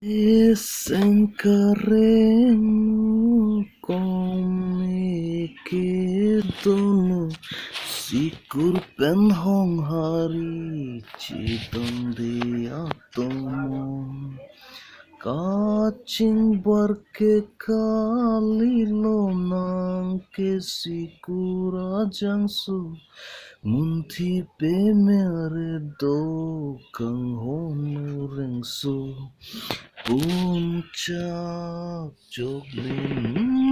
Sengkarengmu komikirdono sikur pen hong hari chitong Diya tomo kacing barke kalilo nang ke sikur ajangsu munti pe mere do kang hono Rengso puncak joglin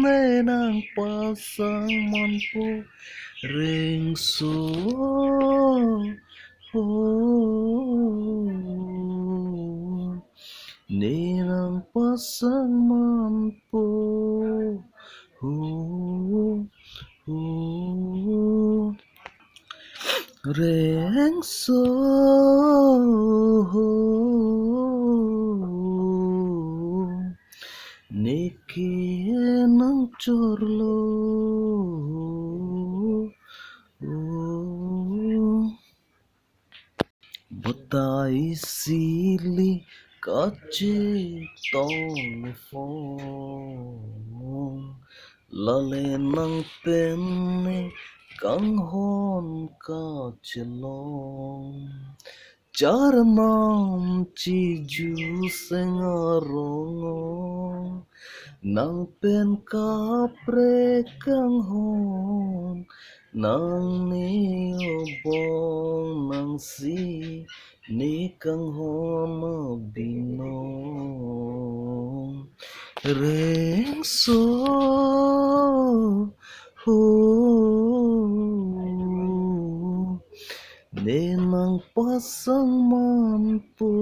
menang pasang mampu Rengso nenang pasang mampu Rengso niki nang corlo Batai sili kace tong phong lale nang penne kang hon ka chelong Charanam chiju sengarongo nang pen kapre kang hon nang niobong nang si ni kang hon binong Rengso nenang pasang mampu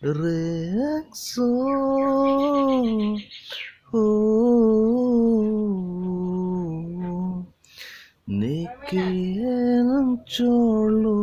Rengso niki nang corlo